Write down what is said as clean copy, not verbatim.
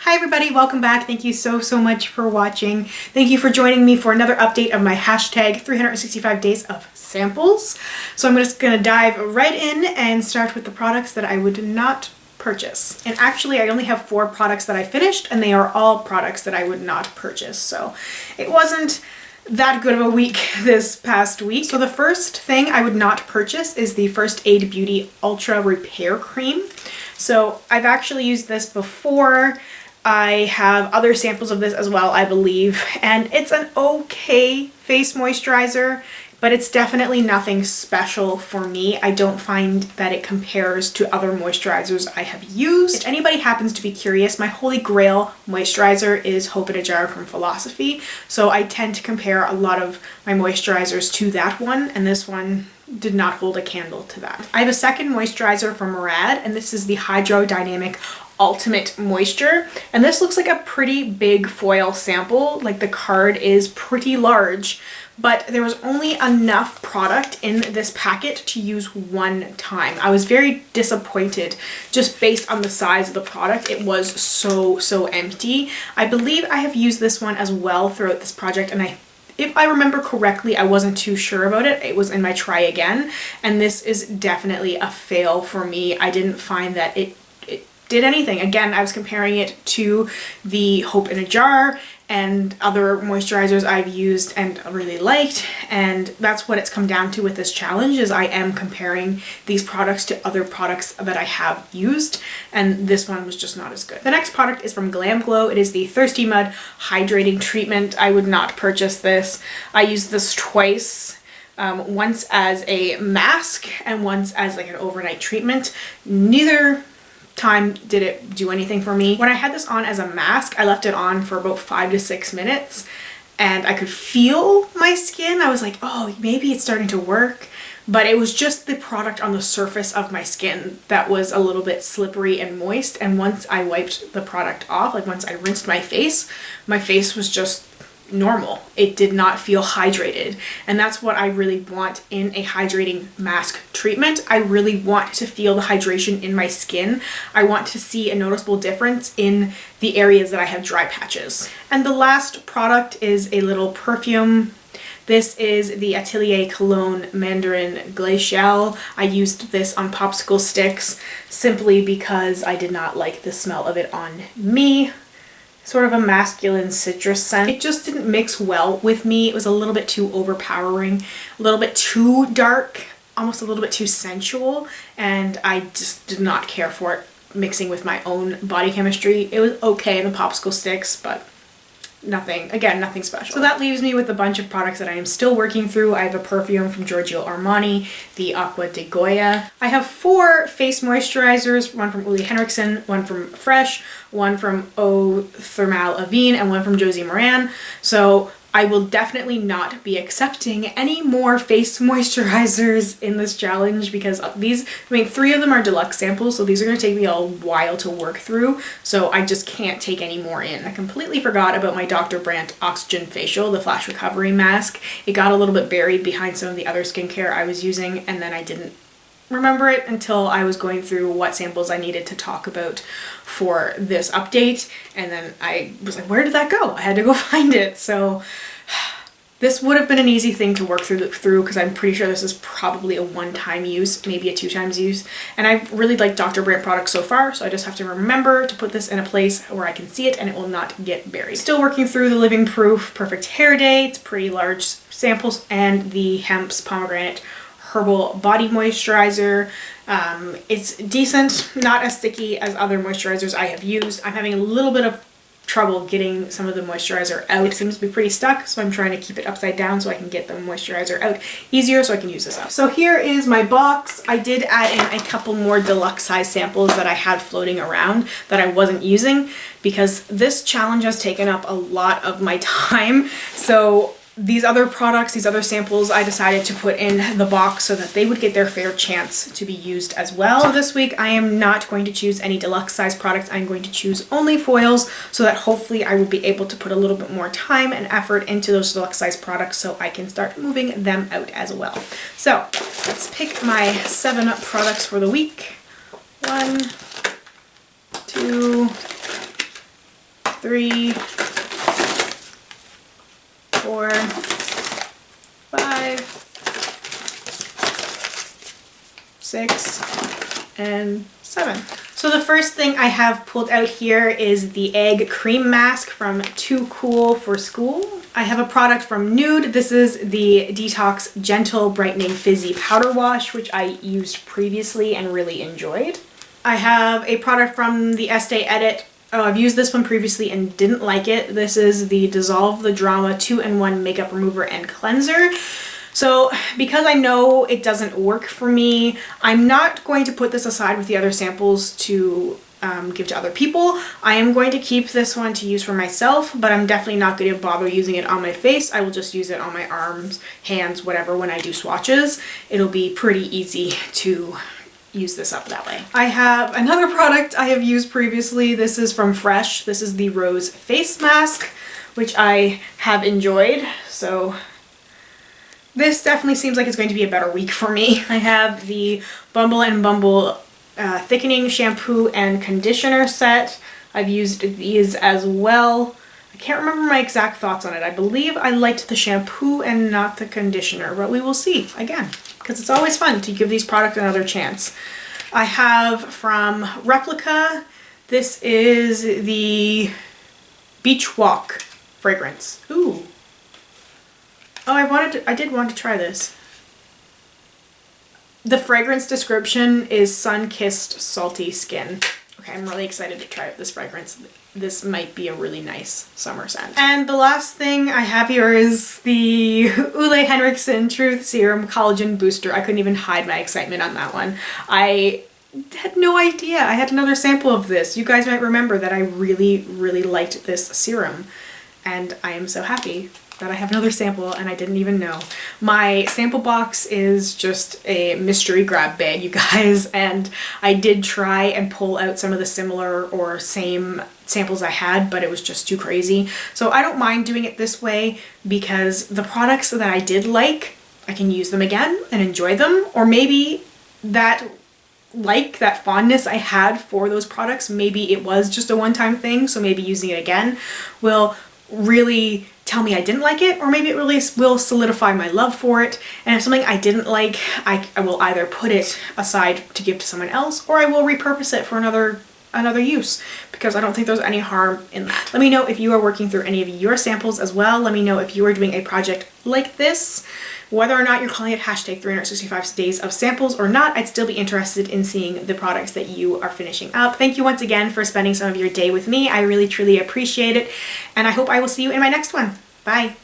Hi everybody, welcome back. Thank you so much for watching. Thank you for joining me for another update of my hashtag 365 days of samples. So I'm just gonna dive right in and start with the products that I would not purchase. And actually I only have 4 products that I finished, and they are all products that I would not purchase. So it wasn't that good of a week this past week. So the first thing I would not purchase is the First Aid Beauty Ultra Repair Cream. So I've actually used this before. I have other samples of this as well, I believe, and it's an okay face moisturizer, but it's definitely nothing special for me. I don't find that it compares to other moisturizers I have used. If anybody happens to be curious, my holy grail moisturizer is Hope in a Jar from Philosophy, so I tend to compare a lot of my moisturizers to that one, and this one did not hold a candle to that. I have a second moisturizer from Maran, and this is the Hydrodynamic Ultimate Moisture, and this looks like a pretty big foil sample. Like, the card is pretty large, but there was only enough product in this packet to use one time. I was very disappointed just based on the size of the product. It was so empty. I believe I have used this one as well throughout this project, and if I remember correctly, I wasn't too sure about it. It was in my try again, and this is definitely a fail for me. I didn't find that it did anything. Again, I was comparing it to the Hope in a Jar and other moisturizers I've used and really liked, and that's what it's come down to with this challenge, is I am comparing these products to other products that I have used, and this one was just not as good. The next product is from Glam Glow. It is the Thirsty Mud Hydrating Treatment. I would not purchase this. I used this twice. Once as a mask and once as like an overnight treatment. Neither time did it do anything for me. When I had this on as a mask, I left it on for about 5 to 6 minutes and I could feel my skin. I was like, oh, maybe it's starting to work, but it was just the product on the surface of my skin that was a little bit slippery and moist, and once I wiped the product off, like once I rinsed my face was just normal. It did not feel hydrated, and that's what I really want in a hydrating mask treatment. I really want to feel the hydration in my skin. I want to see a noticeable difference in the areas that I have dry patches. And the last product is a little perfume. This is the Atelier Cologne Mandarin Glacial. I used this on popsicle sticks simply because I did not like the smell of it on me. Sort of a masculine citrus scent. It just didn't mix well with me. It was a little bit too overpowering, a little bit too dark, almost a little bit too sensual, and I just did not care for it mixing with my own body chemistry. It was okay in the popsicle sticks, but nothing, again, nothing special. So that leaves me with a bunch of products that I am still working through. I have a perfume from Giorgio Armani, the Aqua de Gioia. I have 4 face moisturizers, one from Henriksen, one from Fresh, one from Thermale Avene, and one from Josie Maran. So I will definitely not be accepting any more face moisturizers in this challenge, because these, I mean, 3 of them are deluxe samples, so these are going to take me a while to work through, so I just can't take any more in. I completely forgot about my Dr. Brandt Oxygen Facial, the Flash Recovery Mask. It got a little bit buried behind some of the other skincare I was using, and then I didn't remember it until I was going through what samples I needed to talk about for this update, and then I was like, where did that go? I had to go find it. So this would have been an easy thing to work through because I'm pretty sure this is probably a 1-time use, maybe a 2-times use, and I've really liked Dr. Brandt products so far, so I just have to remember to put this in a place where I can see it and it will not get buried. Still working through the Living Proof Perfect Hair Day. It's pretty large samples, and the Hempz Pomegranate Herbal Body Moisturizer. It's decent, not as sticky as other moisturizers I have used. I'm having a little bit of trouble getting some of the moisturizer out. It seems to be pretty stuck, so I'm trying to keep it upside down so I can get the moisturizer out easier so I can use this up. So here is my box. I did add in a couple more deluxe size samples that I had floating around that I wasn't using because this challenge has taken up a lot of my time. So these other products, these other samples, I decided to put in the box so that they would get their fair chance to be used as well. So this week I am not going to choose any deluxe size products. I'm going to choose only foils so that hopefully I will be able to put a little bit more time and effort into those deluxe size products so I can start moving them out as well. So let's pick my 7 products for the week. 1, 2, 3, 4, 5, 6, and 7. So the first thing I have pulled out here is the Egg Cream Mask from Too Cool for School. I have a product from NUDE. This is the Detox Gentle Brightening Fizzy Powder Wash, which I used previously and really enjoyed. I have a product from the Estee Edit. Oh, I've used this one previously and didn't like it. This is the Dissolve the Drama 2-in-1 Makeup Remover and Cleanser. So because I know it doesn't work for me, I'm not going to put this aside with the other samples to give to other people. I am going to keep this one to use for myself, but I'm definitely not going to bother using it on my face. I will just use it on my arms, hands, whatever when I do swatches. It'll be pretty easy to use this up that way. I have another product I have used previously. This is from Fresh. This is the Rose Face Mask, which I have enjoyed. So this definitely seems like it's going to be a better week for me. I have the Bumble and Bumble Thickening Shampoo and Conditioner set. I've used these as well. I can't remember my exact thoughts on it. I believe I liked the shampoo and not the conditioner, but we will see again, because it's always fun to give these products another chance. I have from Replica, this is the Beach Walk fragrance. Ooh. Oh, I did want to try this. The fragrance description is Sun-Kissed Salty Skin. Okay, I'm really excited to try out this fragrance. This might be a really nice summer scent. And the last thing I have here is the Boulay Henriksen Truth Serum Collagen Booster. I couldn't even hide my excitement on that one. I had no idea. I had another sample of this. You guys might remember that I really, really liked this serum. And I am so happy that I have another sample and I didn't even know. My sample box is just a mystery grab bag, you guys, and I did try and pull out some of the similar or same samples I had, but it was just too crazy. So I don't mind doing it this way because the products that I did like, I can use them again and enjoy them, or maybe that fondness I had for those products, maybe it was just a one-time thing, so maybe using it again will really tell me I didn't like it, or maybe it really will solidify my love for it. And if something I didn't like, I will either put it aside to give to someone else, or I will repurpose it for another use, because I don't think there's any harm in that. Let me know if you are working through any of your samples as well. Let me know if you are doing a project like this. Whether or not you're calling it hashtag 365 days of samples or not, I'd still be interested in seeing the products that you are finishing up. Thank you once again for spending some of your day with me. I really truly appreciate it, and I hope I will see you in my next one. Bye.